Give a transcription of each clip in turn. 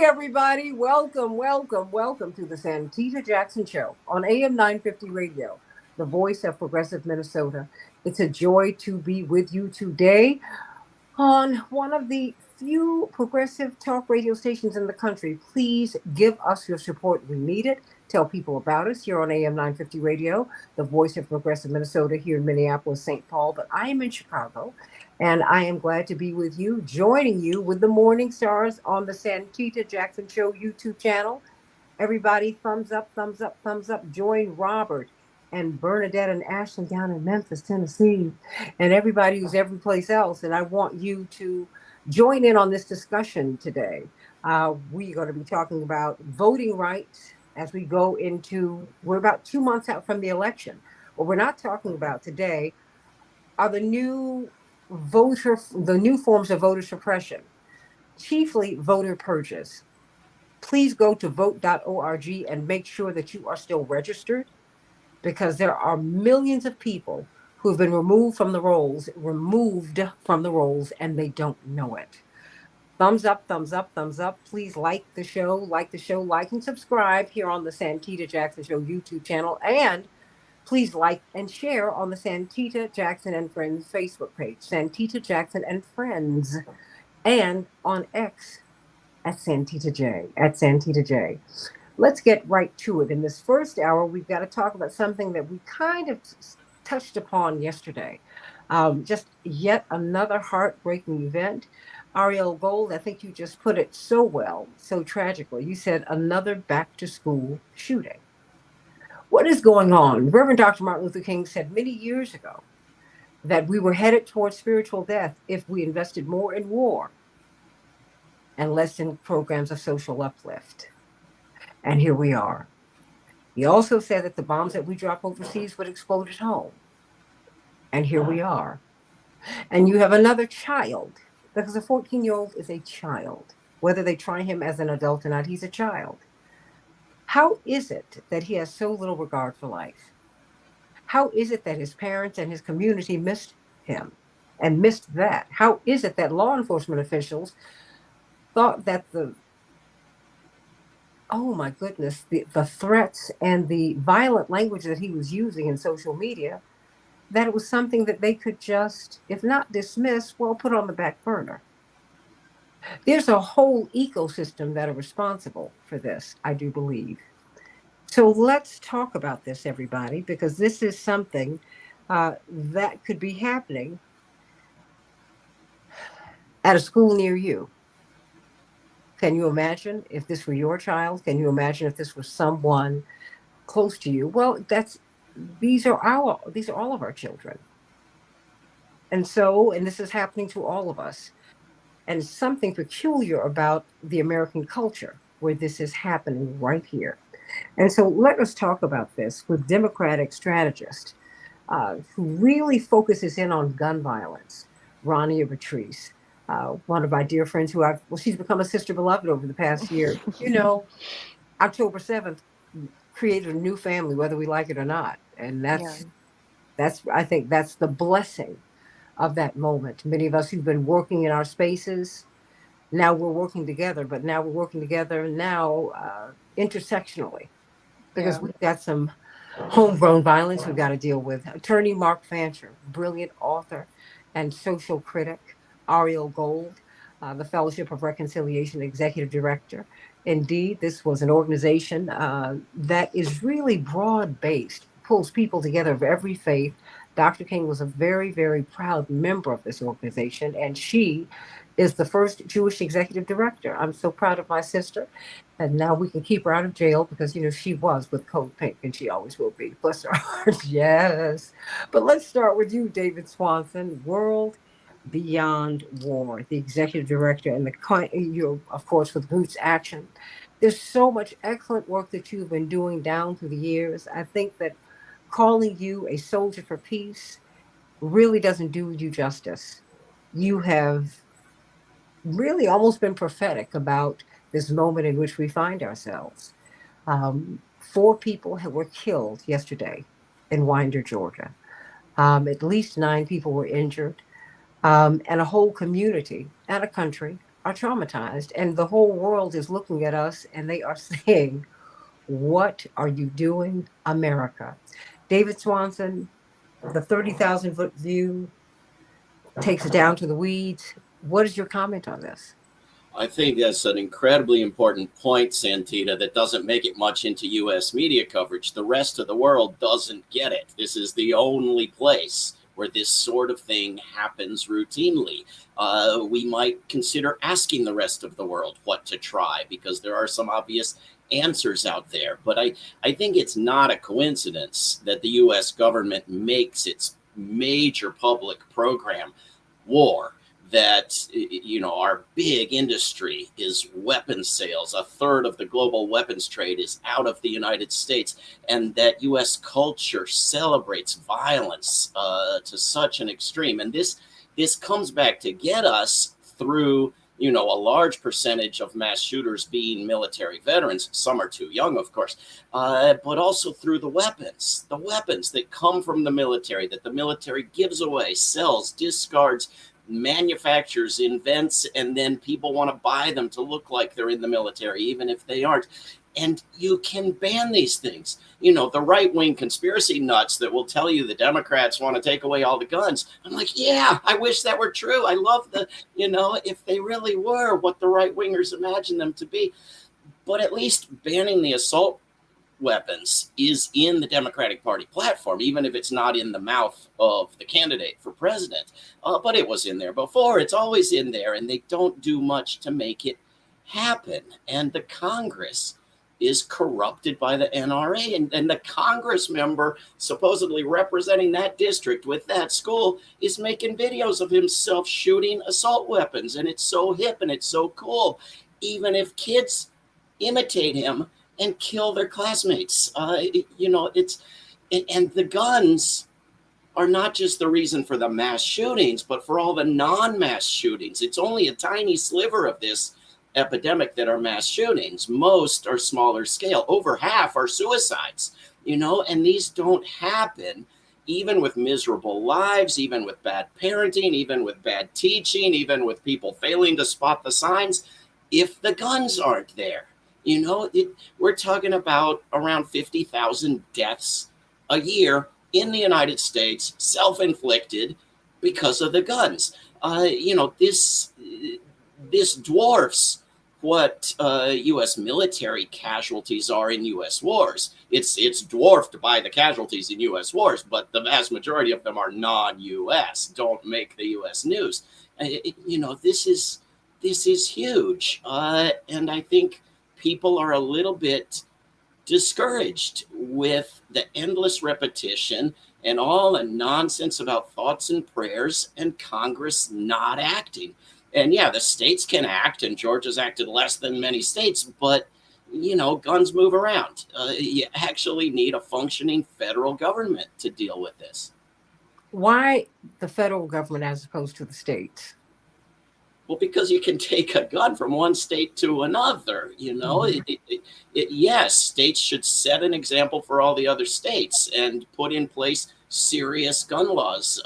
Everybody. Welcome to the Santita Jackson Show on AM 950 Radio, the voice of progressive Minnesota. It's a joy to be with you today on one of the few progressive talk radio stations in the country. Please give us your support. We need it. Tell people about us here on AM 950 Radio, the voice of progressive Minnesota here in Minneapolis, St. Paul. But I am in Chicago, and I am glad to be with you, joining you with the Morning Stars on the Santita Jackson Show YouTube channel. Everybody, thumbs up, thumbs up, thumbs up. Join Robert and Bernadette and Ashley down in Memphis, Tennessee, and everybody who's every place else. And I want you to join in on this discussion today. We're going to be talking about voting rights as we go into, we're about 2 months out from the election. What we're not talking about today are the new forms of voter suppression, chiefly voter purges. Please go to vote.org and make sure that you are still registered, because there are millions of people who have been removed from the rolls, and they don't know it. Thumbs up, thumbs up, thumbs up. Please like the show, like and subscribe here on the Santita Jackson Show YouTube channel. And please like and share on the Santita Jackson and Friends Facebook page, Santita Jackson and Friends, and on X at Santita J. Let's get right to it. In this first hour, we've got to talk about something that we kind of touched upon yesterday. Just yet another heartbreaking event. Ariel Gold, I think you just put it so well, so tragically. You said another back to school shooting. What is going on? Reverend Dr. Martin Luther King said many years ago that we were headed towards spiritual death if we invested more in war and less in programs of social uplift. And here we are. He also said that the bombs that we drop overseas would explode at home. And here we are. And you have another child, because a 14-year-old is a child. Whether they try him as an adult or not, he's a child. How is it that he has so little regard for life? How is it that his parents and his community missed him and missed that? How is it that law enforcement officials thought that oh my goodness, the threats and the violent language that he was using in social media, that it was something that they could just, if not dismiss, well, put on the back burner? There's a whole ecosystem that are responsible for this, I do believe. So let's talk about this, everybody, because this is something that could be happening at a school near you. Can you imagine if this were your child? Can you imagine if this was someone close to you? Well, these are all of our children. And this is happening to all of us. And something peculiar about the American culture where this is happening right here. And so let us talk about this with Democratic strategist who really focuses in on gun violence, Ronnie Patrice. One of my dear friends she's become a sister beloved over the past year. October 7th created a new family, whether we like it or not. And I think that's the blessing of that moment. Many of us who've been working in our spaces, now we're working together, but now we're working together intersectionally, because we've got some homegrown violence we've got to deal with. Attorney Mark Fancher, brilliant author and social critic. Ariel Gold, the Fellowship of Reconciliation Executive Director. Indeed, this was an organization that is really broad-based, pulls people together of every faith. Dr. King was a very, very proud member of this organization, and she is the first Jewish executive director. I'm so proud of my sister, and now we can keep her out of jail because, she was with Code Pink, and she always will be. Bless her heart, yes. But let's start with you, David Swanson, World Beyond War, the executive director, and of course, with Roots Action. There's so much excellent work that you've been doing down through the years. I think that calling you a soldier for peace really doesn't do you justice. You have really almost been prophetic about this moment in which we find ourselves. 4 people were killed yesterday in Winder, Georgia. At least 9 people were injured. And a whole community and a country are traumatized, and the whole world is looking at us and they are saying, "What are you doing, America?" David Swanson, the 30,000 foot view takes it down to the weeds. What is your comment on this? I think that's an incredibly important point, Santita, that doesn't make it much into U.S. media coverage. The rest of the world doesn't get it. This is the only place where this sort of thing happens routinely. We might consider asking the rest of the world what to try because there are some obvious answers out there. But I think it's not a coincidence that the U.S. government makes its major public program war, that our big industry is weapons sales. A third of the global weapons trade is out of the United States, and that U.S. culture celebrates violence to such an extreme. And this comes back to get us through a large percentage of mass shooters being military veterans. Some are too young, of course, but also through the weapons that come from the military, that the military gives away, sells, discards, manufactures, invents, and then people want to buy them to look like they're in the military, even if they aren't. And you can ban these things. The right-wing conspiracy nuts that will tell you the Democrats want to take away all the guns. I'm like, yeah, I wish that were true. I love if they really were what the right-wingers imagine them to be. But at least banning the assault weapons is in the Democratic Party platform, even if it's not in the mouth of the candidate for president. But it was in there before. It's always in there, and they don't do much to make it happen. And the Congress is corrupted by the NRA, and the Congress member supposedly representing that district with that school is making videos of himself shooting assault weapons, and it's so hip and it's so cool, even if kids imitate him and kill their classmates. It's and the guns are not just the reason for the mass shootings, but for all the non-mass shootings. It's only a tiny sliver of this epidemic that are mass shootings. Most are smaller scale. Over half are suicides, and these don't happen even with miserable lives, even with bad parenting, even with bad teaching, even with people failing to spot the signs, if the guns aren't there. We're talking about around 50,000 deaths a year in the United States, self-inflicted because of the guns. This dwarfs what U.S. military casualties are in U.S. wars. It's dwarfed by the casualties in U.S. wars, but the vast majority of them are non-U.S., don't make the U.S. news. This is huge, and I think people are a little bit discouraged with the endless repetition and all the nonsense about thoughts and prayers and Congress not acting. And yeah, the states can act, and Georgia's acted less than many states, but guns move around. You actually need a functioning federal government to deal with this. Why the federal government as opposed to the states? Well, because you can take a gun from one state to another, yes, states should set an example for all the other states and put in place serious gun laws,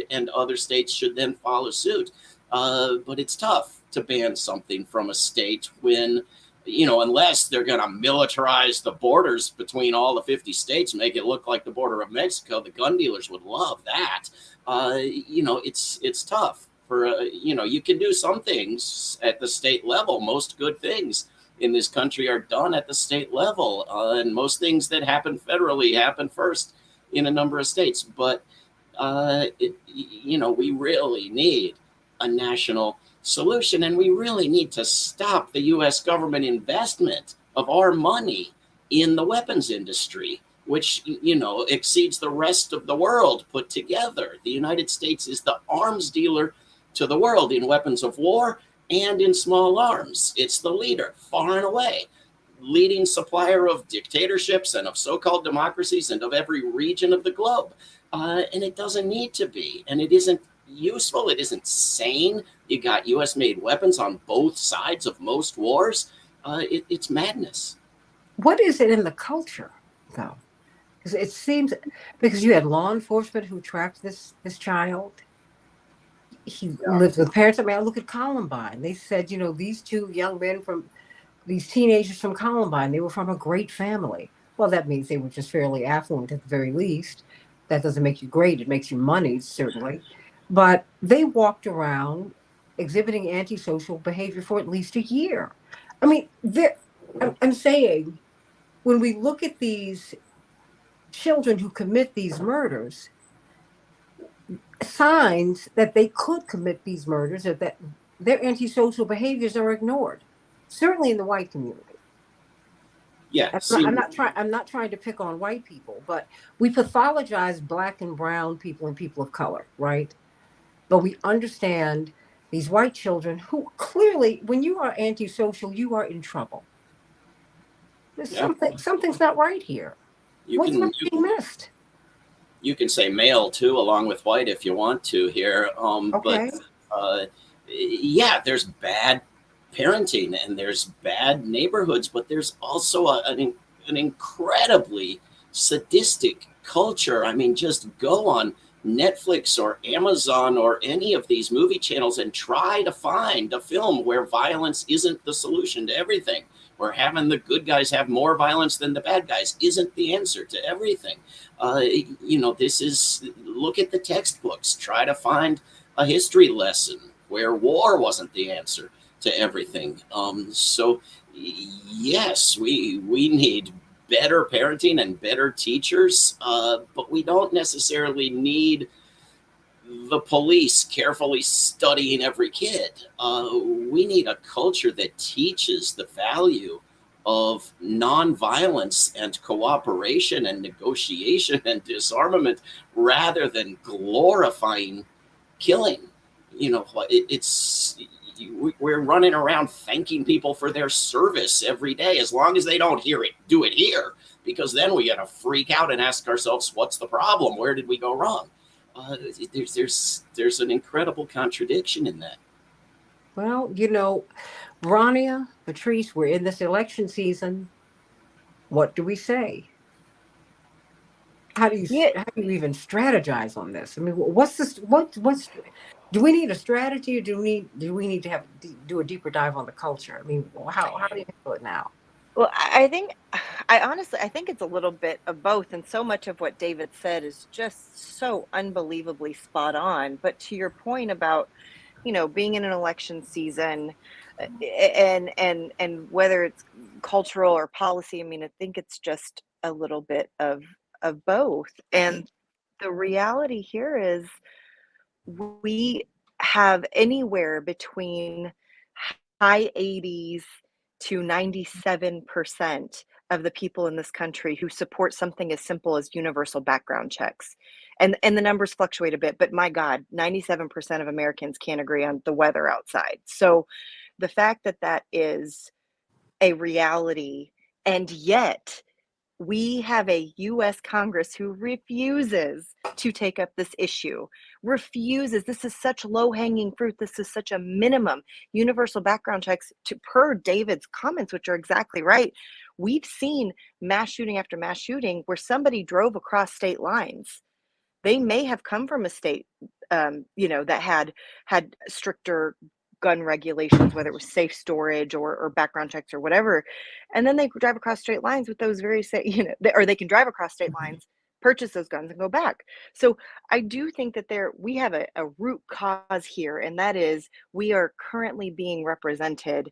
and other states should then follow suit. But it's tough to ban something from a state when, unless they're going to militarize the borders between all the 50 states, make it look like the border of Mexico. The gun dealers would love that. It's tough. You can do some things at the state level. Most good things in this country are done at the state level, and most things that happen federally happen first in a number of states. But we really need a national solution, and we really need to stop the U.S. government investment of our money in the weapons industry, which exceeds the rest of the world put together. The United States is the arms dealer to the world in weapons of war and in small arms. It's the leader, far and away, leading supplier of dictatorships and of so-called democracies and of every region of the globe. And it doesn't need to be, and it isn't useful. It isn't sane. You got U.S.-made weapons on both sides of most wars. It's madness. What is it in the culture, though? Because it seems, because you had law enforcement who tracked this child. he Yeah. lives with parents. I mean, I look at Columbine. They said, these two young men from these teenagers from Columbine, they were from a great family. Well, that means they were just fairly affluent at the very least. That doesn't make you great. It makes you money, certainly. But they walked around exhibiting antisocial behavior for at least a year. I mean, I'm saying when we look at these children who commit these murders, signs that they could commit these murders or that their antisocial behaviors are ignored, certainly in the white community. Yeah. I'm not, See, I'm not trying. I'm not trying to pick on white people, but we pathologize black and brown people and people of color, right? But we understand these white children who clearly, when you are antisocial, you are in trouble. There's yeah, something's not right here. you What's can not being missed? you can say male too, along with white, if you want to here. But Okay. uh, yeah, there's bad parenting and there's bad neighborhoods, but there's also an incredibly sadistic culture. I mean, just go on Netflix or Amazon or any of these movie channels and try to find a film where violence isn't the solution to everything. Where having the good guys have more violence than the bad guys isn't the answer to everything. This is, look at the textbooks, try to find a history lesson where war wasn't the answer to everything. So yes, we need better parenting and better teachers, but we don't necessarily need the police carefully studying every kid. We need a culture that teaches the value of nonviolence and cooperation and negotiation and disarmament rather than glorifying killing. It's we're running around thanking people for their service every day as long as they don't do it here, because then we gotta freak out and ask ourselves, what's the problem, where did we go wrong? uh, there's an incredible contradiction in that. Well, Rania, Patrice, we're in this election season. What do we say? How do you Yeah, how do you even strategize on this? I mean, what's this? What's do we need a strategy, or do we need to do a deeper dive on the culture? I mean, how do you handle it now? well, I think, I honestly, I think it's a little bit of both. And so much of what David said is just so unbelievably spot on. But to your point about, being in an election season, and whether it's cultural or policy, I mean, I think it's just a little bit of both. And the reality here is we have anywhere between high 80s to 97% of the people in this country who support something as simple as universal background checks. And the numbers fluctuate a bit, but my God, 97% of Americans can't agree on the weather outside. So the fact that that is a reality, and yet we have a US Congress who refuses to take up this issue, refuses. This is such low hanging fruit. This is such a minimum. Universal background checks, per David's comments, which are exactly right. We've seen mass shooting after mass shooting where somebody drove across state lines. They may have come from a state, that had stricter gun regulations, whether it was safe storage or background checks or whatever, and then they drive across state lines with those very same, or they can drive across state lines, purchase those guns, and go back. So I do think that we have a root cause here, and that is we are currently being represented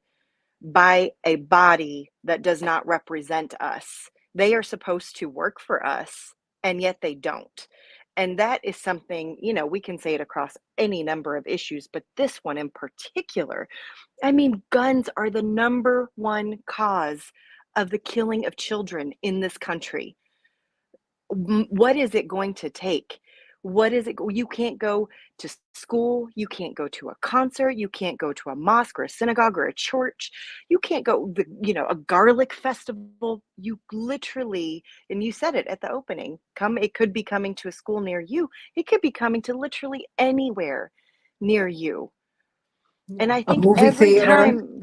by a body that does not represent us. They are supposed to work for us, and yet they don't. And that is something, we can say it across any number of issues, but this one in particular, I mean, guns are the number one cause of the killing of children in this country. What is it going to take? What is it? You can't go to school. You can't go to a concert. You can't go to a mosque or a synagogue or a church. You can't go, a garlic festival. You literally, and you said it at the opening, it could be coming to a school near you. It could be coming to literally anywhere near you. And Yeah, I a think movie every theater. time,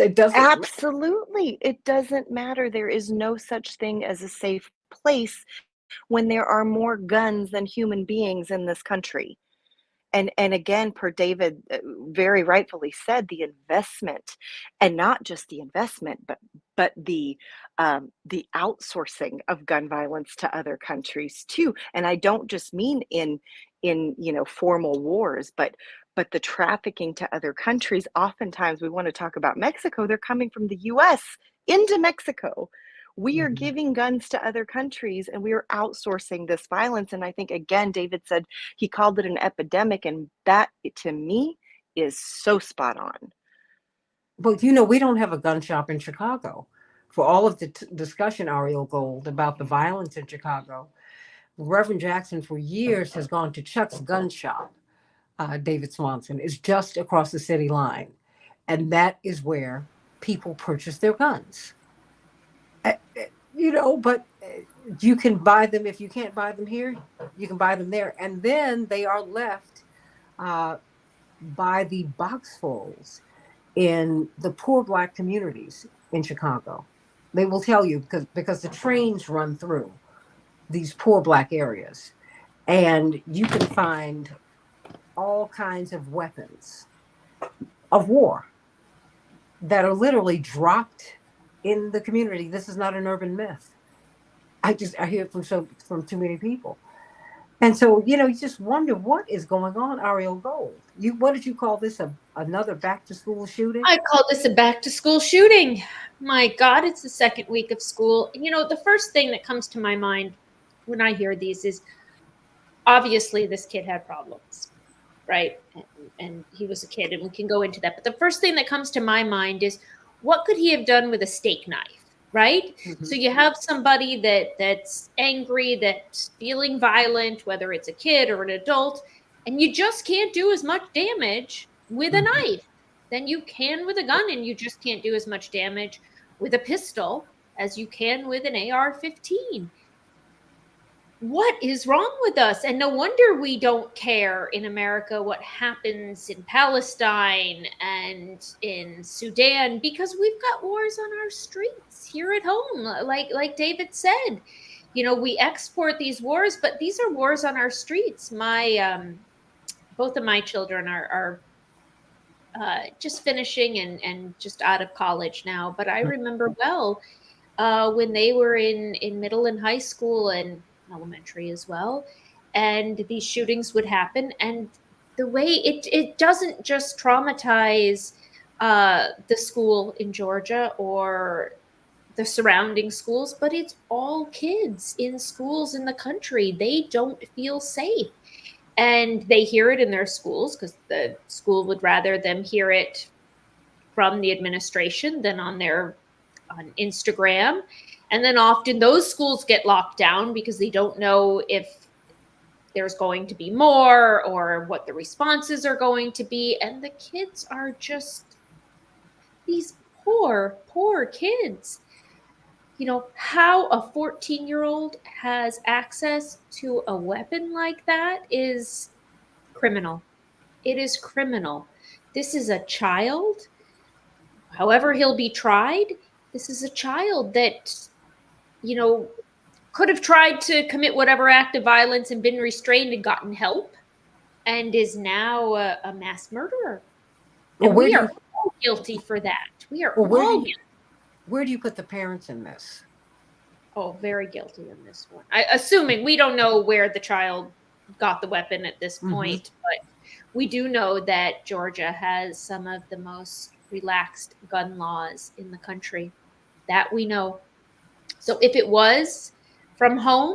It doesn't. absolutely, it doesn't matter. There is no such thing as a safe place when there are more guns than human beings in this country. and again, per David very rightfully said, the investment, and not just the investment, but the outsourcing of gun violence to other countries too. And I don't just mean in formal wars, but the trafficking to other countries. Oftentimes, we want to talk about Mexico. They're coming from the U.S. into Mexico. We are giving guns to other countries, and we are outsourcing this violence. And I think, again, David said he called it an epidemic, and that, to me, is so spot on. Well, we don't have a gun shop in Chicago. For all of the discussion, Ariel Gold, about the violence in Chicago, Reverend Jackson for years has gone to Chuck's gun shop. David Swanson is just across the city line, and that is where people purchase their guns. But you can buy them. If you can't buy them here, you can buy them there, and then they are left by the boxfuls in the poor Black communities in Chicago. They will tell you because the trains run through these poor Black areas, and you can find all kinds of weapons of war that are literally dropped in the community. This is not an urban myth. I hear it from too many people. And so, you just wonder what is going on, Ariel Gold. What did you call this? Another back to school shooting? I call this a back to school shooting. My God, it's the second week of school. The first thing that comes to my mind when I hear these is obviously this kid had problems, right? And he was a kid, and we can go into that. But the first thing that comes to my mind is, what could he have done with a steak knife, right? Mm-hmm. So you have somebody that's angry, that's feeling violent, whether it's a kid or an adult, and you just can't do as much damage with a knife than you can with a gun, and you just can't do as much damage with a pistol as you can with an AR-15. What is wrong with us? And no wonder we don't care in America what happens in Palestine and in Sudan, because we've got wars on our streets here at home. Like David said, we export these wars, but these are wars on our streets. Both of my children are just finishing and just out of college now. But I remember well when they were in middle and high school and elementary as well, and these shootings would happen, and the way it doesn't just traumatize the school in Georgia or the surrounding schools, but it's all kids in schools in the country. They don't feel safe, and they hear it in their schools because the school would rather them hear it from the administration than on Instagram. And then often those schools get locked down because they don't know if there's going to be more or what the responses are going to be. And the kids are just these poor, poor kids. How a 14-year-old has access to a weapon like that is criminal. It is criminal. This is a child. However he'll be tried, this is a child that could have tried to commit whatever act of violence and been restrained and gotten help, and is now a mass murderer. And we are all guilty for that. We are all guilty. Where do you put the parents in this? Oh, very guilty in this one. Assuming we don't know where the child got the weapon at this point, but we do know that Georgia has some of the most relaxed gun laws in the country. That we know. So if it was from home,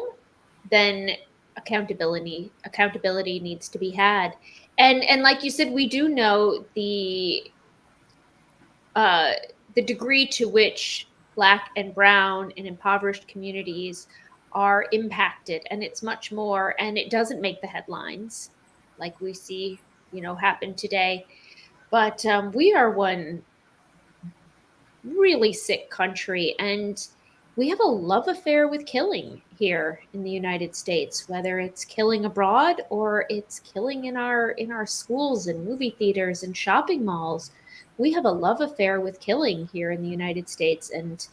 then accountability needs to be had. And like you said, we do know the degree to which Black and brown and impoverished communities are impacted, and it's much more, and it doesn't make the headlines like we see, happen today. But we are one really sick country, and we have a love affair with killing here in the United States, whether it's killing abroad or it's killing in our schools and movie theaters and shopping malls. We have a love affair with killing here in the United States, and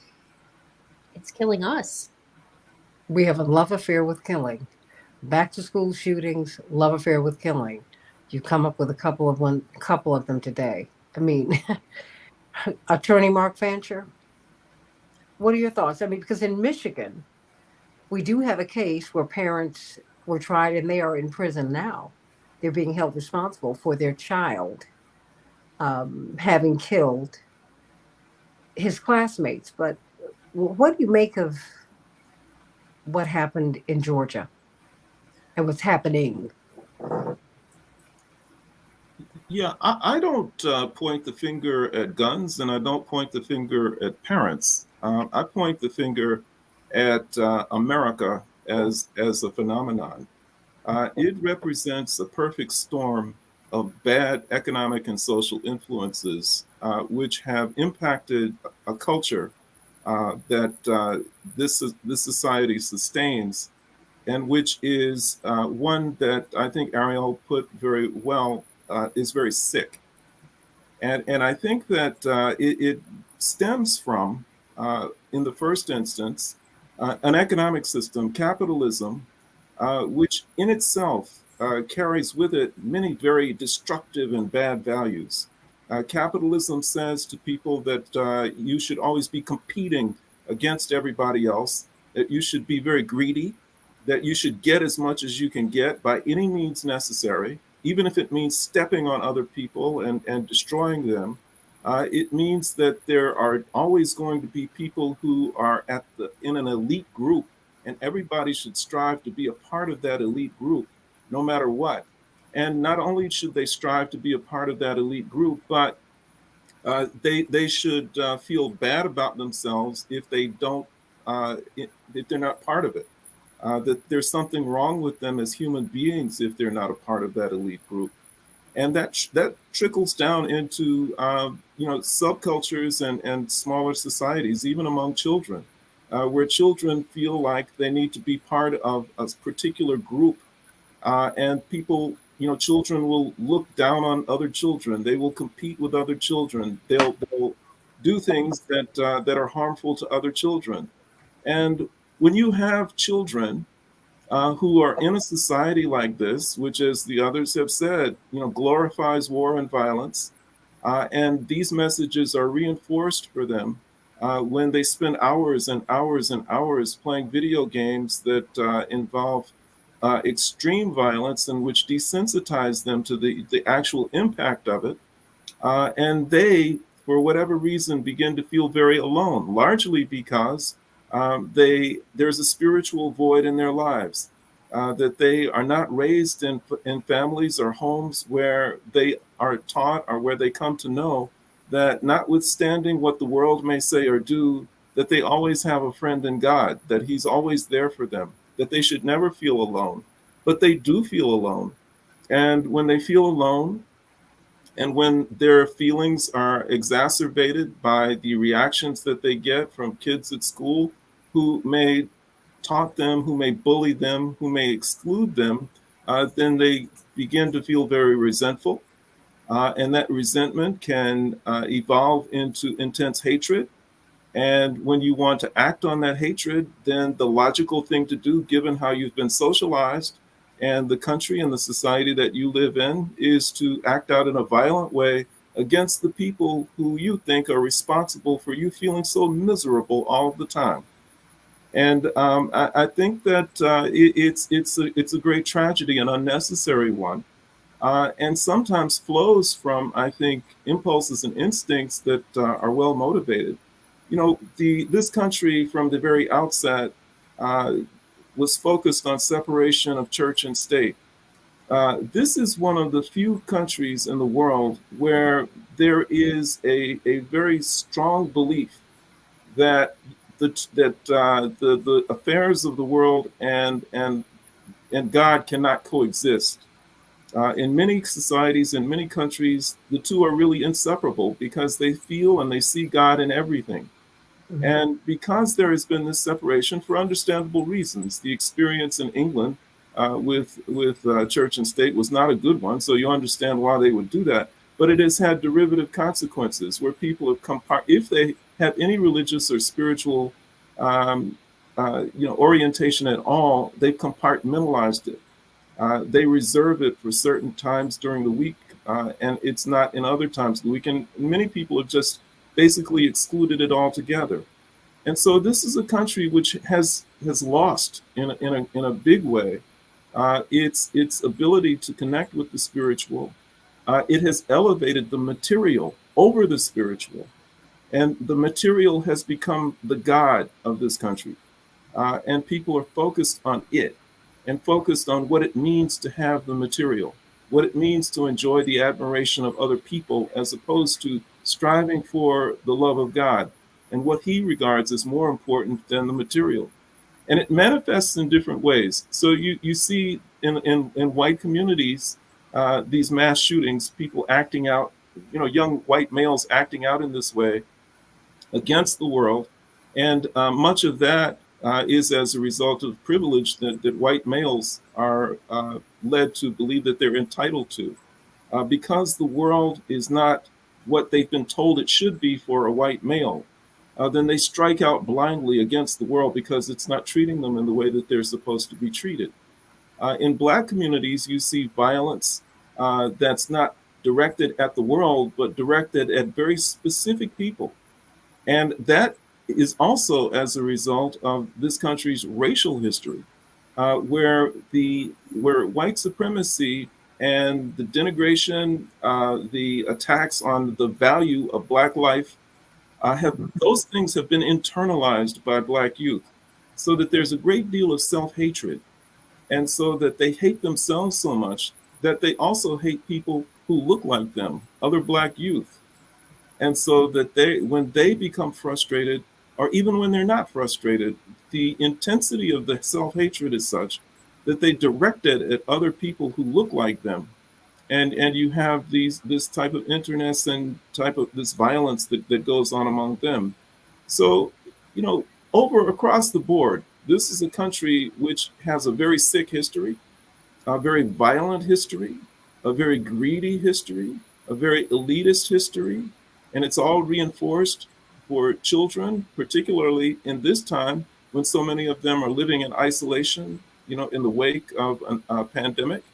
it's killing us. We have a love affair with killing. Back to school shootings, love affair with killing. You come up with a couple of them today. I mean, Attorney Mark Fancher, what are your thoughts? I mean, because in Michigan, we do have a case where parents were tried and they are in prison now. They're being held responsible for their child having killed his classmates. But what do you make of what happened in Georgia and what's happening? Yeah, I don't point the finger at guns, and I don't point the finger at parents. I point the finger at America as a phenomenon. It represents a perfect storm of bad economic and social influences, which have impacted a culture that this society sustains, and which is one that I think Ariel put very well, is very sick. And I think that it stems from, in the first instance, an economic system, capitalism, which in itself carries with it many very destructive and bad values. Capitalism says to people that you should always be competing against everybody else, that you should be very greedy, that you should get as much as you can get by any means necessary, even if it means stepping on other people and destroying them. It means that there are always going to be people who are in an elite group, and everybody should strive to be a part of that elite group, no matter what. And not only should they strive to be a part of that elite group, but they should feel bad about themselves if they don't, if they're not part of it. That there's something wrong with them as human beings if they're not a part of that elite group, and that trickles down into subcultures and smaller societies, even among children, where children feel like they need to be part of a particular group, and people, children will look down on other children. They will compete with other children. They'll do things that are harmful to other children. And when you have children who are in a society like this, which, as the others have said, glorifies war and violence, and these messages are reinforced for them when they spend hours and hours and hours playing video games that involve extreme violence and which desensitize them to the actual impact of it. And they, for whatever reason, begin to feel very alone, largely because there's a spiritual void in their lives, that they are not raised in families or homes where they are taught or where they come to know that, notwithstanding what the world may say or do, that they always have a friend in God, that He's always there for them, that they should never feel alone. But they do feel alone. And when they feel alone, and when their feelings are exacerbated by the reactions that they get from kids at school who may taunt them, who may bully them, who may exclude them, then they begin to feel very resentful. And that resentment can evolve into intense hatred. And when you want to act on that hatred, then the logical thing to do, given how you've been socialized and the country and the society that you live in, is to act out in a violent way against the people who you think are responsible for you feeling so miserable all the time. And I think that it's a great tragedy, an unnecessary one, and sometimes flows from, I think, impulses and instincts that are well motivated. This country from the very outset was focused on separation of church and state. This is one of the few countries in the world where there is a very strong belief that the affairs of the world and God cannot coexist. In many societies, in many countries, the two are really inseparable because they feel and they see God in everything. Mhm. And because there has been this separation for understandable reasons, the experience in England with church and state was not a good one. So you understand why they would do that. But it has had derivative consequences where people have if they have any religious or spiritual orientation at all, they've compartmentalized it. They reserve it for certain times during the week, and it's not in other times of the week. And many people have just basically excluded it altogether. And so this is a country which has lost in a big way its ability to connect with the spiritual. It has elevated the material over the spiritual, and the material has become the god of this country. And people are focused on it and focused on what it means to have the material, what it means to enjoy the admiration of other people, as opposed to striving for the love of God and what he regards as more important than the material. And it manifests in different ways. So you see in white communities these mass shootings, people acting out, young white males acting out in this way against the world. And much of that is as a result of privilege that white males are led to believe that they're entitled to. Because the world is not what they've been told it should be for a white male, then they strike out blindly against the world because it's not treating them in the way that they're supposed to be treated. In Black communities, you see violence that's not directed at the world, but directed at very specific people. And that is also as a result of this country's racial history, where white supremacy and the denigration, the attacks on the value of Black life, have those things have been internalized by Black youth, so that there's a great deal of self-hatred, and so that they hate themselves so much that they also hate people who look like them, other Black youth. And so that when they become frustrated, or even when they're not frustrated, the intensity of the self-hatred is such that they direct it at other people who look like them. And you have this type of internecine type of this violence that goes on among them. So, over across the board, this is a country which has a very sick history, a very violent history, a very greedy history, a very elitist history, and it's all reinforced for children, particularly in this time when so many of them are living in isolation, in the wake of a pandemic,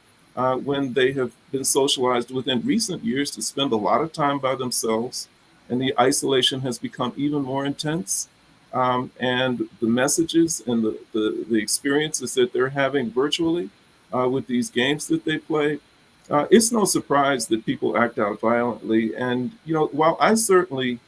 when they have been socialized within recent years to spend a lot of time by themselves, and the isolation has become even more intense. And the messages and the experiences that they're having virtually with these games that they play, it's no surprise that people act out violently. And while I certainly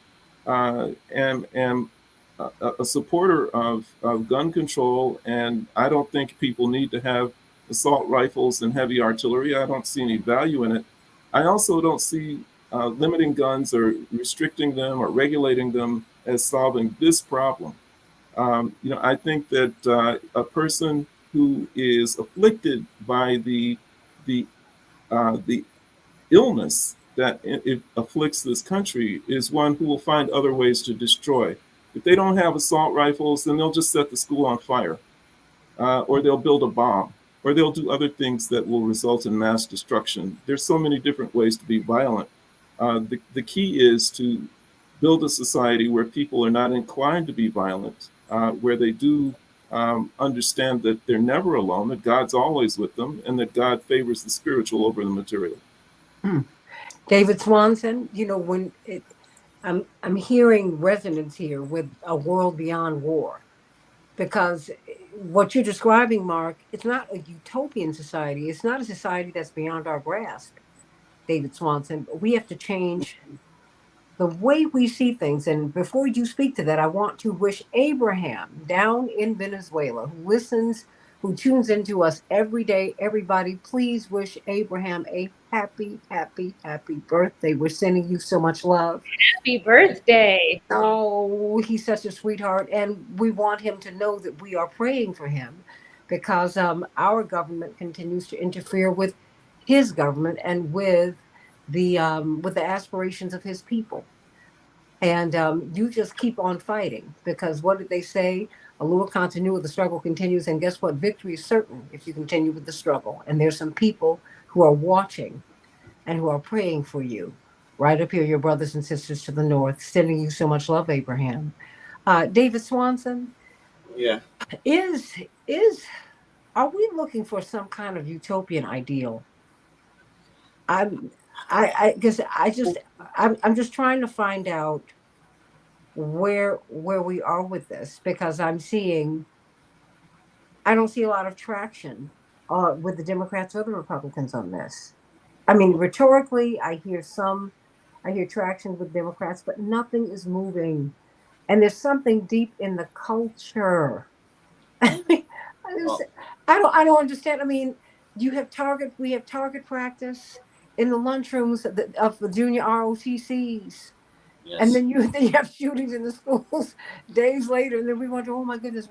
am a supporter of gun control, and I don't think people need to have assault rifles and heavy artillery, I don't see any value in it. I also don't see limiting guns or restricting them or regulating them as solving this problem. I think that a person who is afflicted by the illness that it afflicts this country is one who will find other ways to destroy. If they don't have assault rifles, then they'll just set the school on fire, or they'll build a bomb, or they'll do other things that will result in mass destruction. There's so many different ways to be violent. The key is to build a society where people are not inclined to be violent, where they do understand that they're never alone, that God's always with them, and that God favors the spiritual over the material. David Swanson, I'm hearing resonance here with a world beyond war, because what you're describing, Mark, it's not a utopian society. It's not a society that's beyond our grasp, David Swanson. But we have to change the way we see things. And before you speak to that, I want to wish Abraham down in Venezuela, who listens, who tunes into us every day. Everybody, please wish Abraham a happy, happy, happy birthday. We're sending you so much love. Happy birthday. Oh, he's such a sweetheart. And we want him to know that we are praying for him, because our government continues to interfere with his government and with the aspirations of his people. And you just keep on fighting, because what did they say? A little continue, the struggle continues. And guess what? Victory is certain if you continue with the struggle. And there's some people who are watching and who are praying for you. Right up here, your brothers and sisters to the north, sending you so much love, Abraham. David Swanson. Yeah. Is are we looking for some kind of utopian ideal? Because I'm just trying to find out where we are with this, because I don't see a lot of traction with the Democrats or the Republicans on this. I mean, rhetorically, I hear traction with Democrats, but nothing is moving. And there's something deep in the culture. I mean, Well, I don't understand. I mean, we have target practice in the lunchrooms of the junior ROTCs. And yes. then then you have shootings in the schools days later, and then we wonder, oh my goodness,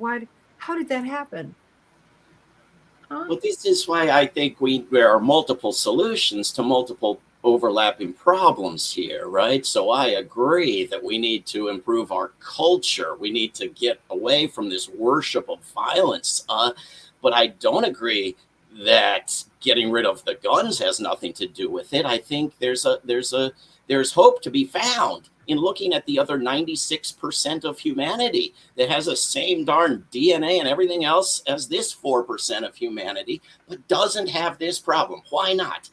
how did that happen? Huh? Well, this is why I think there are multiple solutions to multiple overlapping problems here, right? So I agree that we need to improve our culture. We need to get away from this worship of violence. But I don't agree that getting rid of the guns has nothing to do with it. I think there's hope to be found in looking at the other 96% of humanity that has the same darn DNA and everything else as this 4% of humanity, but doesn't have this problem. Why not?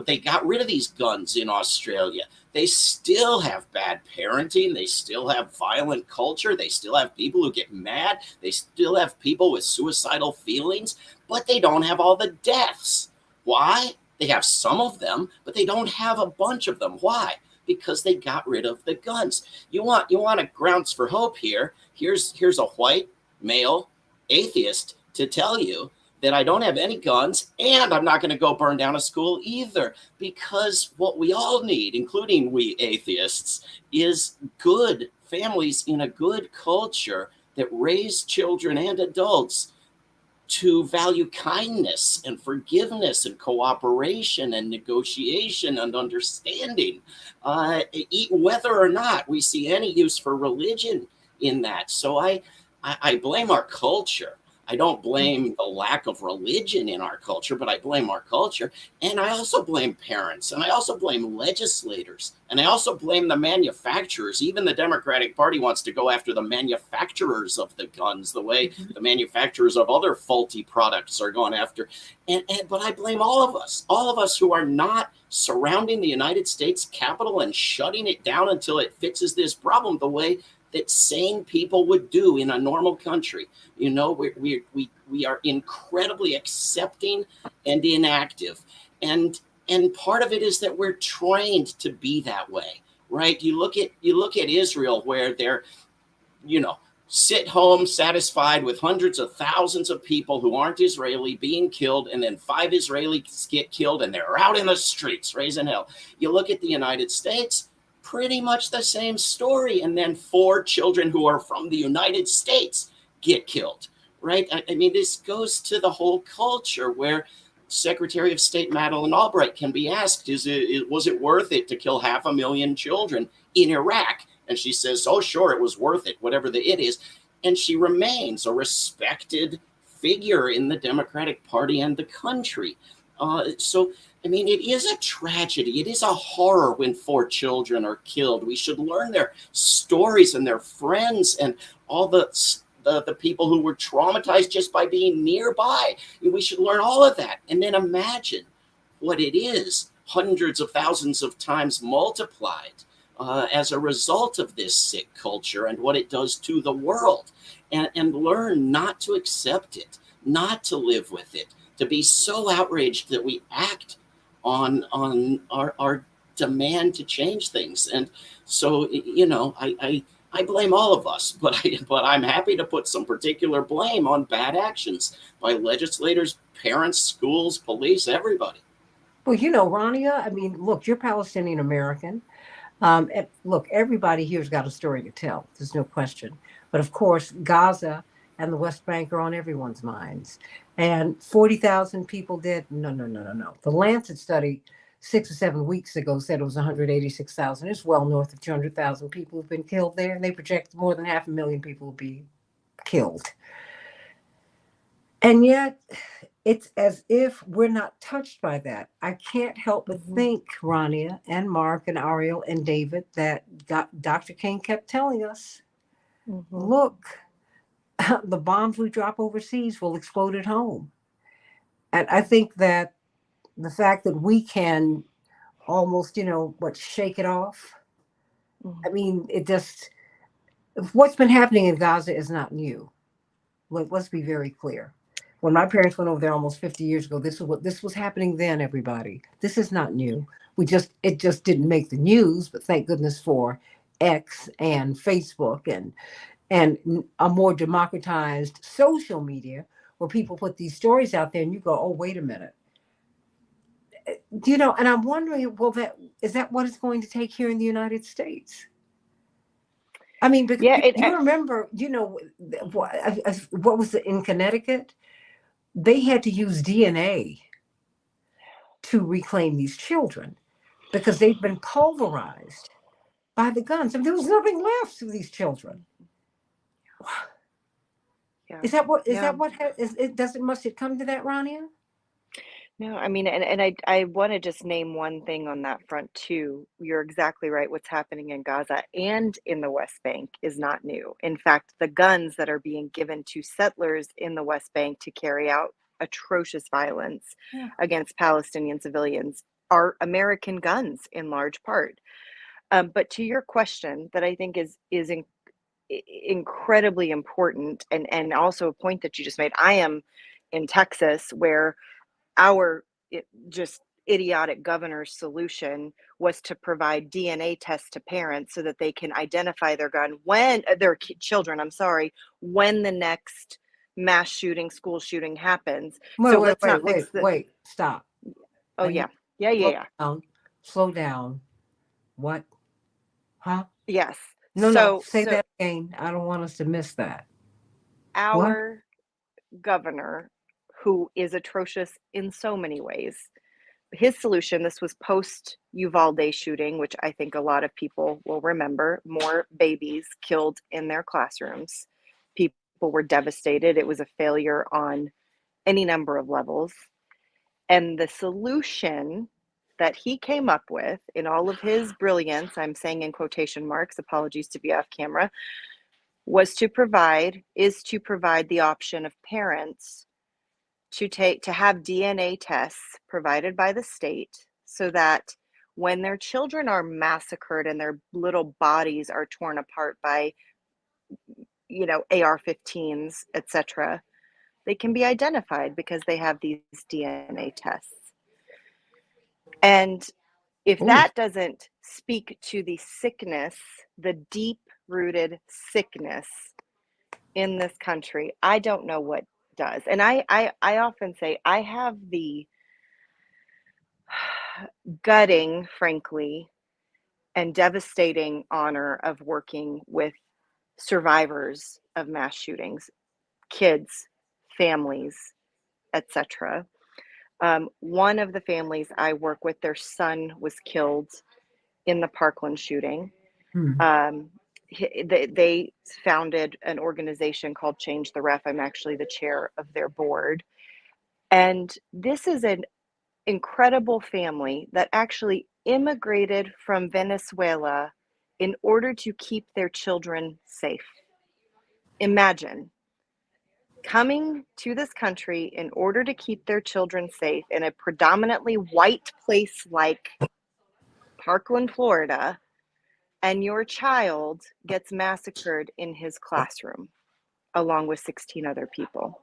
They got rid of these guns in Australia. They still have bad parenting. They still have violent culture. They still have people who get mad. They still have people with suicidal feelings, but they don't have all the deaths. Why? They have some of them, but they don't have a bunch of them. Why? Because they got rid of the guns. You want a grounds for hope here. Here's a white male atheist to tell you that I don't have any guns and I'm not going to go burn down a school either, because what we all need, including we atheists, is good families in a good culture that raise children and adults to value kindness and forgiveness and cooperation and negotiation and understanding, whether or not we see any use for religion in that. So I blame our culture. I don't blame the lack of religion in our culture, but I blame our culture. And I also blame parents, and I also blame legislators, and I also blame the manufacturers. Even the Democratic Party wants to go after the manufacturers of the guns, the way the manufacturers of other faulty products are going after. But I blame all of us who are not surrounding the United States Capitol and shutting it down until it fixes this problem the way that sane people would do in a normal country. You know, we are incredibly accepting and inactive, and part of it is that we're trained to be that way, right? You look at Israel, where they're, sit home satisfied with hundreds of thousands of people who aren't Israeli being killed, and then 5 Israelis get killed and they're out in the streets raising hell. You look at the United States, pretty much the same story, and then 4 children who are from the United States get killed, right? I mean, this goes to the whole culture, where Secretary of State Madeleine Albright can be asked, was it worth it to kill 500,000 children in Iraq? And she says, oh, sure, it was worth it, whatever it is. And she remains a respected figure in the Democratic Party and the country. So, I mean, it is a tragedy. It is a horror when 4 children are killed. We should learn their stories and their friends and all the people who were traumatized just by being nearby. We should learn all of that, and then imagine what it is hundreds of thousands of times multiplied as a result of this sick culture and what it does to the world, and learn not to accept it, not to live with it, to be so outraged that we act on our demand to change things. And so, I blame all of us, but I'm happy to put some particular blame on bad actions by legislators, parents, schools, police, everybody. Well, Rania, I mean, look, you're Palestinian American. Look, everybody here's got a story to tell. There's no question. But of course, Gaza and the West Bank are on everyone's minds. And 40,000 people dead? No, no, no, no, no. The Lancet study 6 or 7 weeks ago said it was 186,000. It's well north of 200,000 people who've been killed there. And they project more than 500,000 people will be killed. And yet, it's as if we're not touched by that. I can't help but think, Rania and Mark and Ariel and David, that Dr. King kept telling us, look, the bombs we drop overseas will explode at home. And I think that the fact that we can almost, shake it off. I mean, it just, what's been happening in Gaza is not new. Let's be very clear. When my parents went over there almost 50 years ago, this was happening then, everybody. This is not new. It just didn't make the news, but thank goodness for X and Facebook and a more democratized social media where people put these stories out there and you go, oh, wait a minute. And I'm wondering, well, is that what it's going to take here in the United States? I mean, because you remember, what was it in Connecticut? They had to use DNA to reclaim these children because they've been pulverized by the guns. I mean, there was nothing left of these children. Yeah. Is that what must it come to that, Rania? No, I mean, and I want to just name one thing on that front too. You're exactly right. What's happening in Gaza and in the West Bank is not new. In fact, the guns that are being given to settlers in the West Bank to carry out atrocious violence against Palestinian civilians are American guns in large part. But to your question, that I think is incredibly important, and also a point that you just made. I am in Texas, where our just idiotic governor's solution was to provide DNA tests to parents so that they can identify their children, when the next mass shooting, school shooting happens. Wait, stop. Oh, yeah. Slow down. What? Huh? Yes. No, say that again. I don't want us to miss that. Our governor, who is atrocious in so many ways, his solution, this was post Uvalde shooting, which I think a lot of people will remember, more babies killed in their classrooms. People were devastated. It was a failure on any number of levels. And the solution that he came up with, in all of his brilliance, I'm saying in quotation marks, apologies to be off camera, is to provide the option of parents to have DNA tests provided by the state, so that when their children are massacred and their little bodies are torn apart by, AR-15s, etc., they can be identified because they have these DNA tests. And if that doesn't speak to the sickness, the deep-rooted sickness in this country, I don't know what does. And I often say I have the gutting, frankly, and devastating honor of working with survivors of mass shootings, kids, families, etc. One of the families I work with, their son was killed in the Parkland shooting. They founded an organization called Change the Ref. I'm actually the chair of their board. And this is an incredible family that actually immigrated from Venezuela in order to keep their children safe. Imagine coming to this country in order to keep their children safe in a predominantly white place like Parkland, Florida, and your child gets massacred in his classroom along with 16 other people.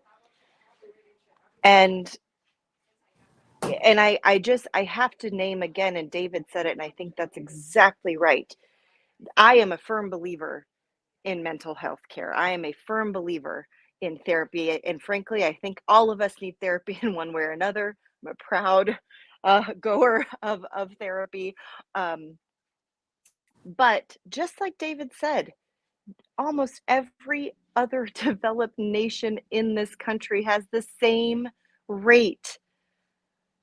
And I have to name again, and David said it, and I think that's exactly right. I am a firm believer in mental health care. I am a firm believer in therapy. And frankly, I think all of us need therapy in one way or another. I'm a proud goer of therapy. But just like David said, almost every other developed nation in this country has the same rate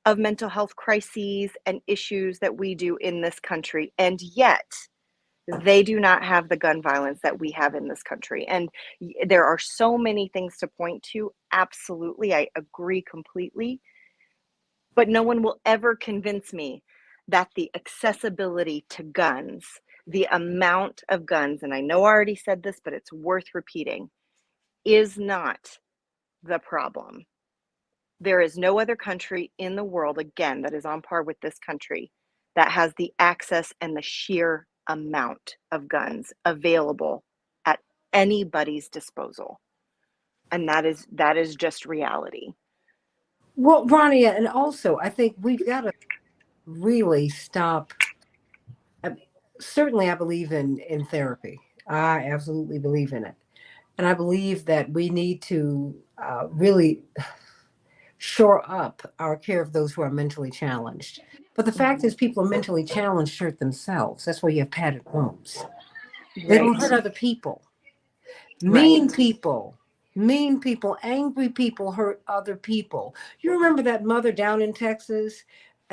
of mental health crises and issues that we do in this country. And yet, they do not have the gun violence that we have in this country. And there are so many things to point to. Absolutely, I agree completely. But no one will ever convince me that the accessibility to guns, the amount of guns, and I know I already said this, but it's worth repeating, is not the problem. There is no other country in the world, again, that is on par with this country that has the access and the sheer amount of guns available at anybody's disposal. And that is just reality. Well, Ronnie, and also I think we've got to really stop. Certainly, I believe in therapy. I absolutely believe in it, and I believe that we need to really shore up our care of those who are mentally challenged. But the fact is, people are mentally challenged hurt themselves. That's why you have padded rooms. They don't hurt Right. other people. Right. Mean people, angry people hurt other people. You remember that mother down in Texas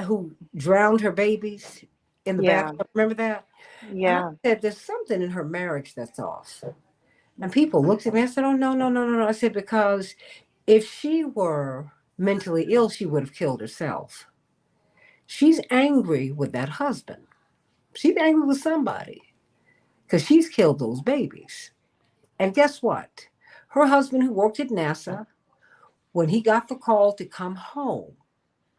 who drowned her babies in the Yeah. bathtub? Remember that? And I Yeah. said, there's something in her marriage that's off. And people looked at me. I said, oh, no, no, no, no, no. I said, because if she were mentally ill, she would have killed herself. She's angry with that husband. She's angry with somebody because she's killed those babies. And guess what? Her husband, who worked at NASA, when he got the call to come home,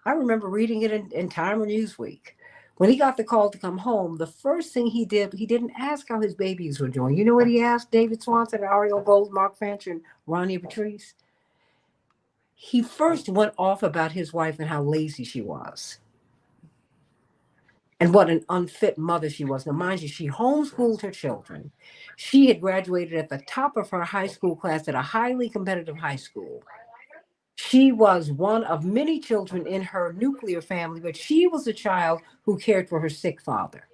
I remember reading it in Time or Newsweek. When he got the call to come home, the first thing he did, he didn't ask how his babies were doing. You know what he asked David Swanson, Ariel Gold, Mark Finch, and Ronnie Patrice? He first went off about his wife and how lazy she was and what an unfit mother she was. Now, mind you, she homeschooled her children. She had graduated at the top of her high school class at a highly competitive high school. She was one of many children in her nuclear family, but she was a child who cared for her sick father,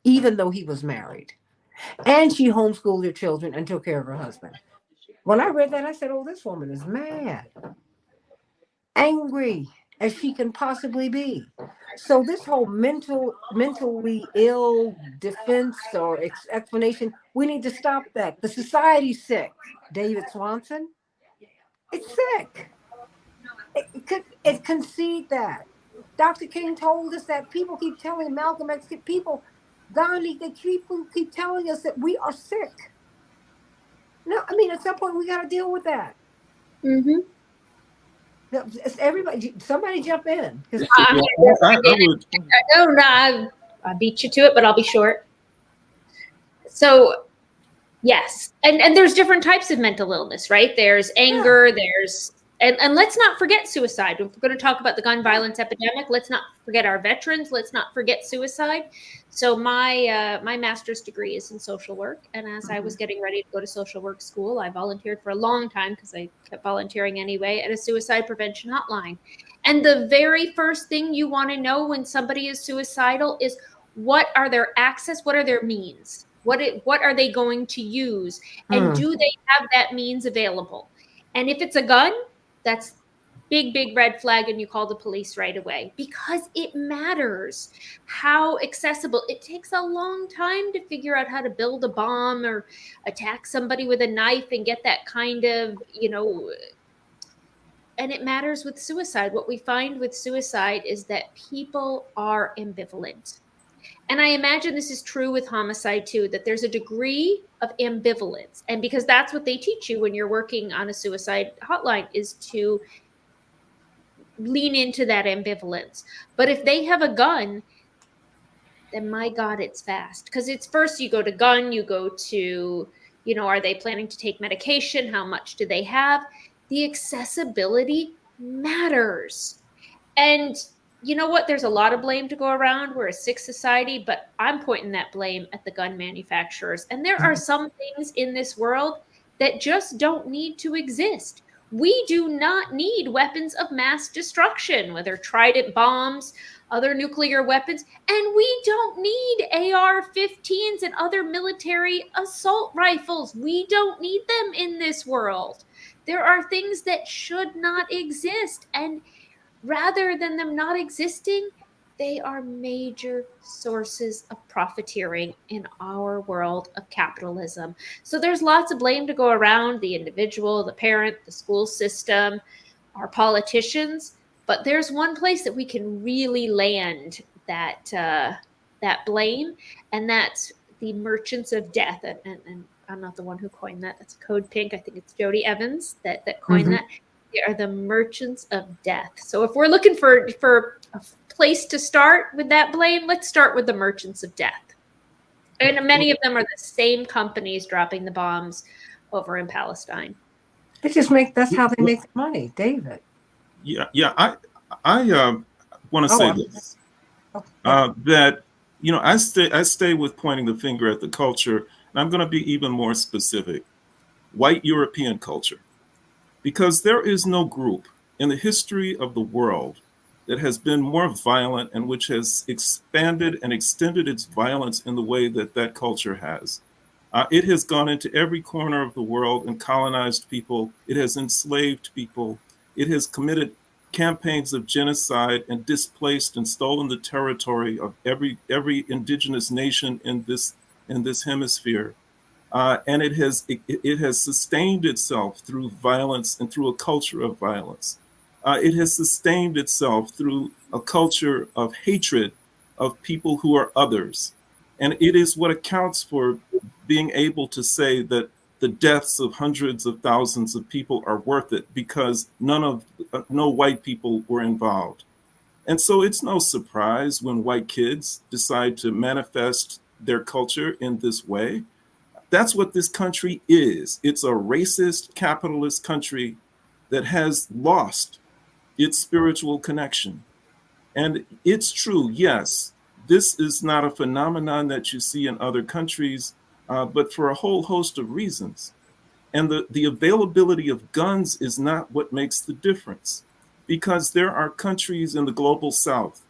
even though he was married. And she homeschooled her children and took care of her husband. When I read that, I said, oh, this woman is mad, angry as she can possibly be. So this whole mentally ill defense or explanation, we need to stop that. The society's sick. David Swanson, it's sick. It concede that. Dr. King told us that. People keep telling Malcolm X, people, Gandhi, they keep telling us that we are sick. No, I mean, at some point we got to deal with that. Mm-hmm. Everybody, somebody jump in. I beat you to it, but I'll be short. So, yes, and there's different types of mental illness, right? There's anger, there's and let's not forget suicide. If we're going to talk about the gun violence epidemic, let's not forget our veterans. Let's not forget suicide. So my master's degree is in social work, and as I was getting ready to go to social work school, I volunteered for a long time because I kept volunteering anyway at a suicide prevention hotline. And the very first thing you want to know when somebody is suicidal is what are their access, what are their means, what are they going to use, and do they have that means available? And if it's a gun, that's big red flag, and you call the police right away, because it matters how accessible. It takes a long time to figure out how to build a bomb or attack somebody with a knife and get that kind of, and it matters with suicide. What we find with suicide is that people are ambivalent. And I imagine this is true with homicide too, that there's a degree of ambivalence. And because that's what they teach you when you're working on a suicide hotline, is to lean into that ambivalence. But if they have a gun, then my God, it's fast. Because it's first you go to gun, you go to, are they planning to take medication? How much do they have? The accessibility matters. And you know what? There's a lot of blame to go around. We're a sick society, but I'm pointing that blame at the gun manufacturers. And there are some things in this world that just don't need to exist. We do not need weapons of mass destruction, whether trident bombs, other nuclear weapons, and we don't need AR-15s and other military assault rifles. We don't need them in this world. There are things that should not exist, and rather than them not existing, they are major sources of profiteering in our world of capitalism. So there's lots of blame to go around: the individual, the parent, the school system, our politicians. But there's one place that we can really land that blame, and that's the merchants of death. And I'm not the one who coined that. That's Code Pink. I think it's Jody Evans that coined that. They are the merchants of death. So if we're looking for a place to start with that blame, let's start with the merchants of death. And many of them are the same companies dropping the bombs over in Palestine. That's how they make their money, David. Yeah. I want to say this, Okay. that, I stay with pointing the finger at the culture, and I'm going to be even more specific: white European culture, because there is no group in the history of the world that has been more violent and which has expanded and extended its violence in the way that that culture has. It has gone into every corner of the world and colonized people. It has enslaved people. It has committed campaigns of genocide and displaced and stolen the territory of every indigenous nation in this hemisphere. And it has sustained itself through violence and through a culture of violence. It has sustained itself through a culture of hatred of people who are others. And it is what accounts for being able to say that the deaths of hundreds of thousands of people are worth it, because no white people were involved. And so it's no surprise when white kids decide to manifest their culture in this way. That's what this country is. It's a racist, capitalist country that has lost its spiritual connection. And it's true, yes, this is not a phenomenon that you see in other countries, but for a whole host of reasons. And the availability of guns is not what makes the difference, because there are countries in the global south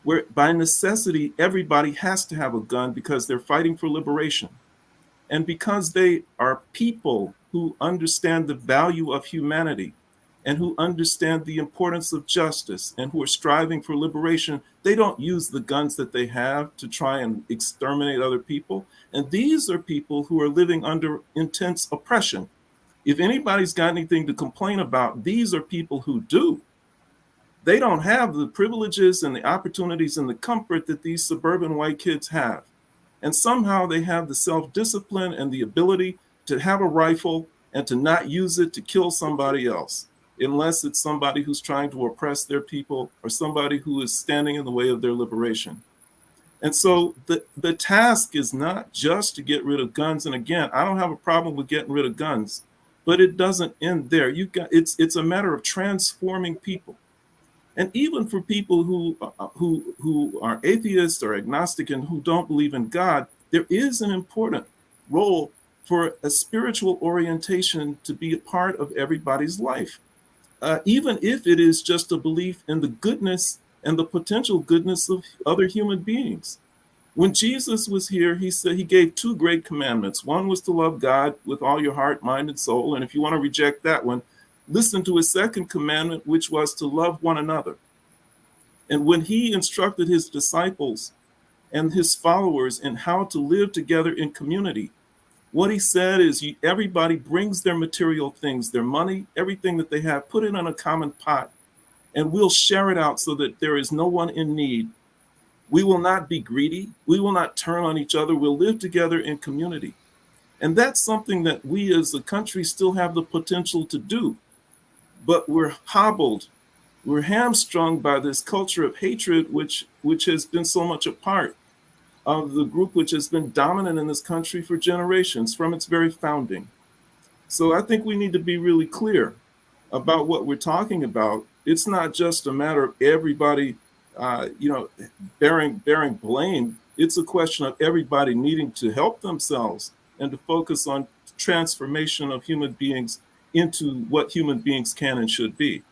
where by necessity everybody has to have a gun because they're fighting for liberation. And because they are people who understand the value of humanity and who understand the importance of justice and who are striving for liberation, they don't use the guns that they have to try and exterminate other people. And these are people who are living under intense oppression. If anybody's got anything to complain about, these are people who do. They don't have the privileges and the opportunities and the comfort that these suburban white kids have. And somehow they have the self-discipline and the ability to have a rifle and to not use it to kill somebody else, unless it's somebody who's trying to oppress their people or somebody who is standing in the way of their liberation. And so the task is not just to get rid of guns. And again, I don't have a problem with getting rid of guns, but it doesn't end there. It's a matter of transforming people. And even for people who are atheists or agnostic and who don't believe in God, there is an important role for a spiritual orientation to be a part of everybody's life, even if it is just a belief in the goodness and the potential goodness of other human beings. When Jesus was here, he said he gave two great commandments. One was to love God with all your heart, mind, and soul. And if you want to reject that one, listen to his second commandment, which was to love one another. And when he instructed his disciples and his followers in how to live together in community, what he said is everybody brings their material things, their money, everything that they have, put it in a common pot, and we'll share it out so that there is no one in need. We will not be greedy. We will not turn on each other. We'll live together in community. And that's something that we as a country still have the potential to do. But we're hobbled, we're hamstrung by this culture of hatred, which has been so much a part of the group which has been dominant in this country for generations, from its very founding. So I think we need to be really clear about what we're talking about. It's not just a matter of everybody, bearing blame. It's a question of everybody needing to help themselves and to focus on transformation of human beings into what human beings can and should be.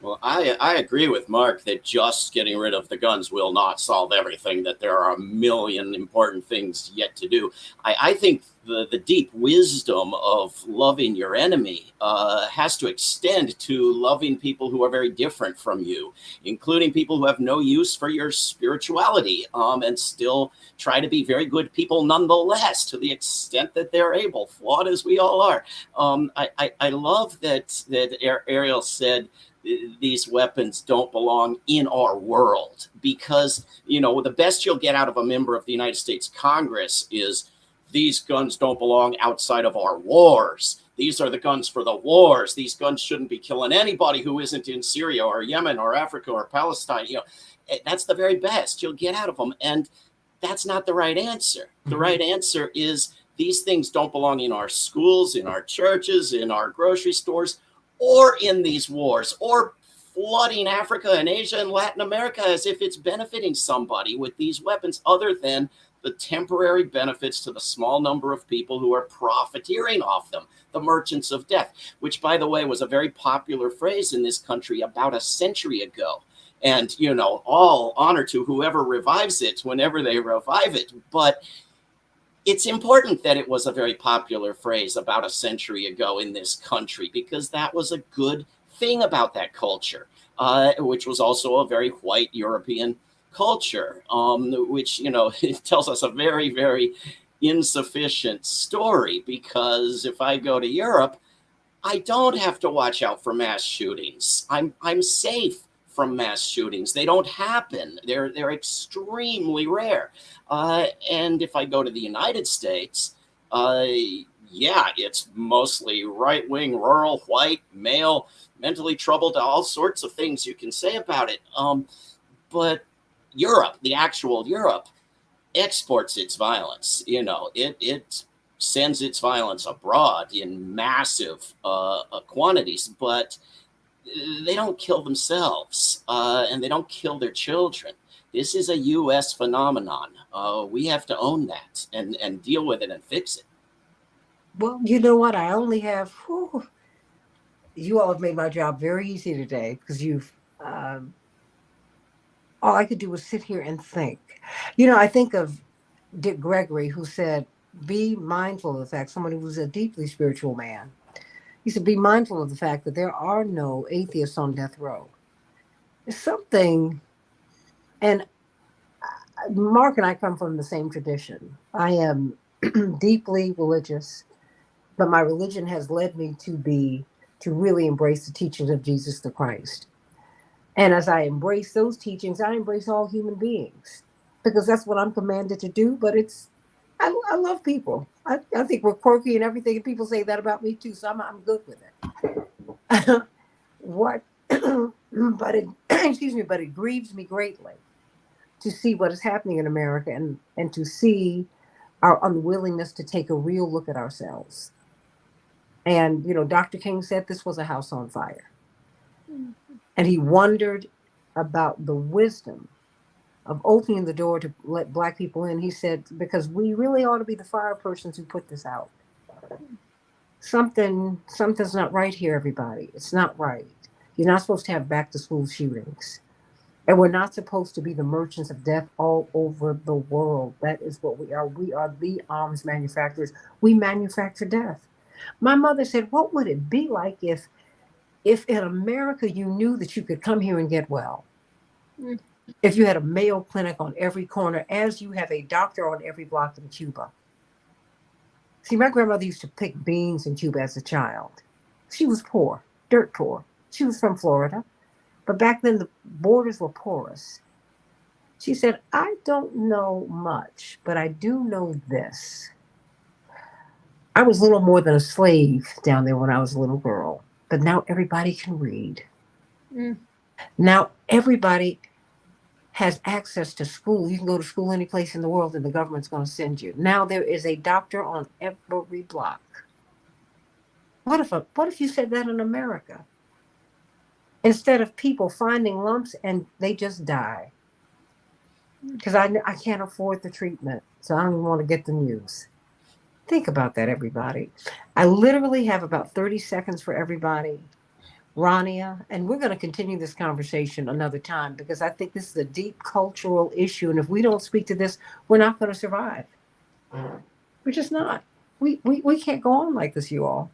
Well, I agree with Mark that just getting rid of the guns will not solve everything, that there are a million important things yet to do. I think the deep wisdom of loving your enemy has to extend to loving people who are very different from you, including people who have no use for your spirituality, and still try to be very good people nonetheless, to the extent that they're able, flawed as we all are. I love that Ariel said these weapons don't belong in our world, because, the best you'll get out of a member of the United States Congress is these guns don't belong outside of our wars. these are the guns for the wars. These guns shouldn't be killing anybody who isn't in Syria or Yemen or Africa or Palestine. That's the very best you'll get out of them. And that's not the right answer. The right answer is these things don't belong in our schools, in our churches, in our grocery stores, or in these wars, or flooding Africa and Asia and Latin America as if it's benefiting somebody with these weapons, other than the temporary benefits to the small number of people who are profiteering off them, the merchants of death, which, by the way, was a very popular phrase in this country about a century ago. And, all honor to whoever revives it whenever they revive it. But it's important that it was a very popular phrase about a century ago in this country, because that was a good thing about that culture, which was also a very white European culture, which, it tells us a very, very insufficient story, because if I go to Europe, I don't have to watch out for mass shootings. I'm safe from mass shootings. They don't happen. They're extremely rare. And if I go to the United States, it's mostly right-wing, rural, white, male, mentally troubled, all sorts of things you can say about it. But Europe, the actual Europe, exports its violence. It sends its violence abroad in massive quantities, but they don't kill themselves, and they don't kill their children. This is a U.S. phenomenon. We have to own that and deal with it and fix it. Well, you know what? I only have, you all have made my job very easy today, because all I could do was sit here and think. I think of Dick Gregory, who said, be mindful of the fact, someone who was a deeply spiritual man. He said, be mindful of the fact that there are no atheists on death row. There's something, and Mark and I come from the same tradition. I am deeply religious, but my religion has led me to really embrace the teachings of Jesus the Christ. And as I embrace those teachings, I embrace all human beings, because that's what I'm commanded to do. But I love people. I think we're quirky and everything, and people say that about me too, so I'm good with it. But it grieves me greatly to see what is happening in America, and to see our unwillingness to take a real look at ourselves. And Dr. King said this was a house on fire, and he wondered about the wisdom of opening the door to let Black people in. He said, because we really ought to be the fire persons who put this out. Something's not right here, everybody. It's not right. You're not supposed to have back to school shootings. And we're not supposed to be the merchants of death all over the world. That is what we are. We are the arms manufacturers. We manufacture death. My mother said, what would it be like if in America you knew that you could come here and get well? If you had a Mayo Clinic on every corner, as you have a doctor on every block in Cuba. See, my grandmother used to pick beans in Cuba as a child. She was poor, dirt poor. She was from Florida. But back then, the borders were porous. She said, I don't know much, but I do know this. I was little more than a slave down there when I was a little girl. But now everybody can read. Now everybody has access to school. You can go to school any place in the world and the government's going to send you. Now there is a doctor on every block. What if you said that in America? Instead of people finding lumps and they just die. Because I can't afford the treatment, so I don't even want to get the news. Think about that, everybody. I literally have about 30 seconds for everybody. Rania, and we're going to continue this conversation another time, because I think this is a deep cultural issue, and if we don't speak to this, we're not going to survive. We're just not. We can't go on like this, you all,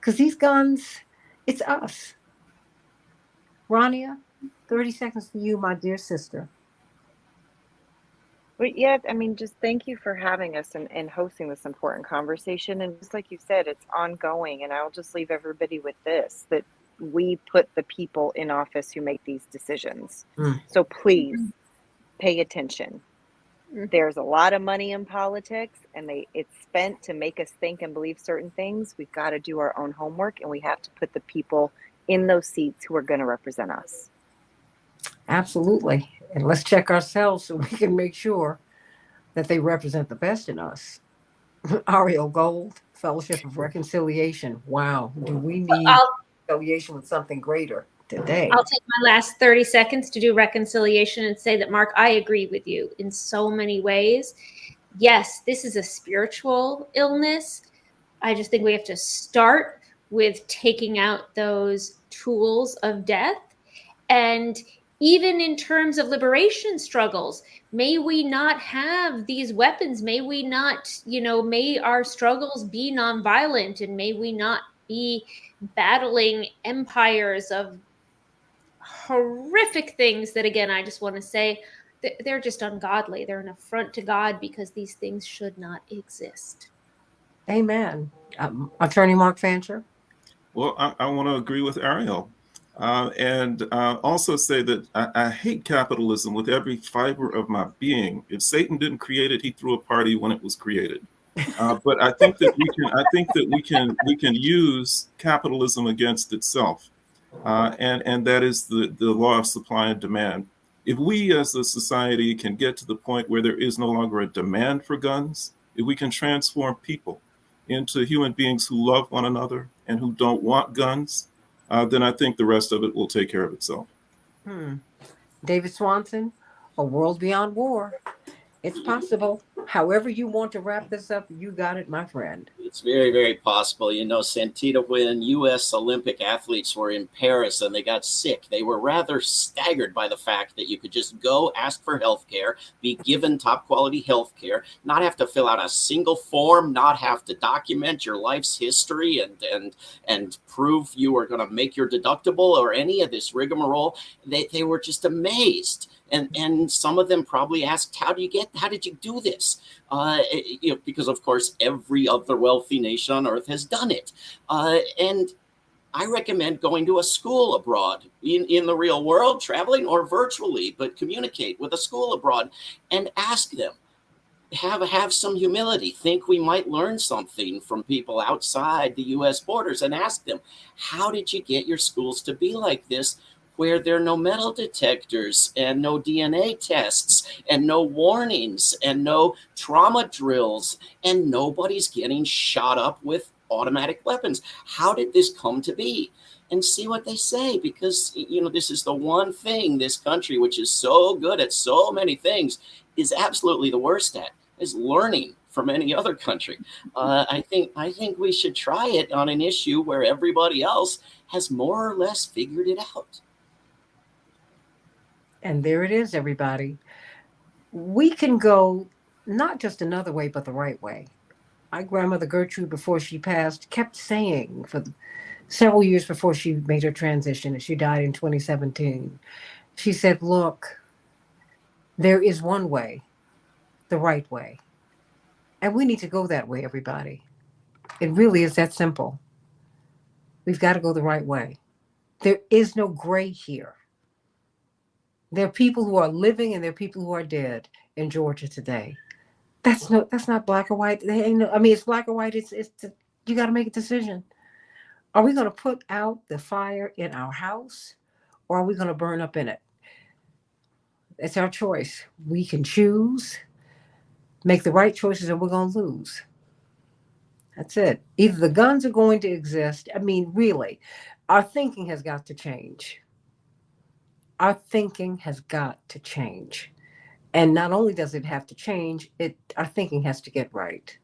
because these guns, it's us. Rania, 30 seconds for you, my dear sister. But yeah, I mean, just thank you for having us and hosting this important conversation. And just like you said, it's ongoing. And I'll just leave everybody with this, that we put the people in office who make these decisions. So please pay attention. There's a lot of money in politics, and it's spent to make us think and believe certain things. We've got to do our own homework, and we have to put the people in those seats who are going to represent us. Absolutely. And let's check ourselves so we can make sure that they represent the best in us. Ariel Gold, Fellowship of Reconciliation. Wow. Do we need reconciliation with something greater today? I'll take my last 30 seconds to do reconciliation and say that, Mark, I agree with you in so many ways. Yes, this is a spiritual illness. I just think we have to start with taking out those tools of death. And even in terms of liberation struggles, may we not have these weapons. May we not, may our struggles be nonviolent, and may we not be battling empires of horrific things that, again, I just want to say they're just ungodly. They're an affront to God, because these things should not exist. Amen. Attorney Mark Fancher? Well, I want to agree with Ariel. And also say that I hate capitalism with every fiber of my being. If Satan didn't create it, he threw a party when it was created. But I think that we can use capitalism against itself, and that is the law of supply and demand. If we as a society can get to the point where there is no longer a demand for guns, if we can transform people into human beings who love one another and who don't want guns, then I think the rest of it will take care of itself. David Swanson, A World Beyond War. It's possible. However you want to wrap this up, you got it, my friend. It's very, very possible. Santita, when U.S. Olympic athletes were in Paris and they got sick, they were rather staggered by the fact that you could just go ask for health care, be given top quality health care, not have to fill out a single form, not have to document your life's history and prove you were going to make your deductible or any of this rigmarole. They were just amazed. And some of them probably asked, how did you do this? Because of course, every other wealthy nation on earth has done it. And I recommend going to a school abroad in the real world, traveling or virtually, but communicate with a school abroad and ask them. Have some humility. Think we might learn something from people outside the U.S. borders, and ask them, how did you get your schools to be like this, where there are no metal detectors and no DNA tests and no warnings and no trauma drills and nobody's getting shot up with automatic weapons? How did this come to be? And see what they say, because this is the one thing this country, which is so good at so many things, is absolutely the worst at, is learning from any other country. I think we should try it on an issue where everybody else has more or less figured it out. And there it is, everybody. We can go not just another way, but the right way. My grandmother Gertrude, before she passed, kept saying for several years before she made her transition, and she died in 2017, she said, look, there is one way, the right way. And we need to go that way, everybody. It really is that simple. We've got to go the right way. There is no gray here. There are people who are living and there are people who are dead in Georgia today. That's not black or white. It's black or white. You got to make a decision. Are we going to put out the fire in our house, or are we going to burn up in it? It's our choice. We can choose, make the right choices, or we're going to lose. That's it. Either the guns are going to exist. Really, our thinking has got to change. Our thinking has got to change. And not only does it have to change, our thinking has to get right.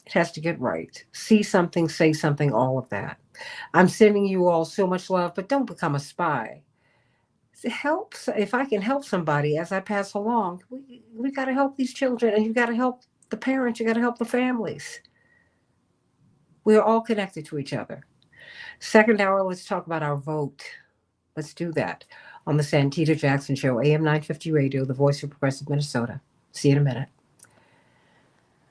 It has to get right. See something, say something, all of that. I'm sending you all so much love, but don't become a spy. It helps. If I can help somebody as I pass along, we got to help these children, and you got to help the parents. You got to help the families. We are all connected to each other. Second hour, let's talk about our vote. Let's do that on the Santita Jackson Show, AM 950 Radio, the voice of progressive Minnesota. See you in a minute.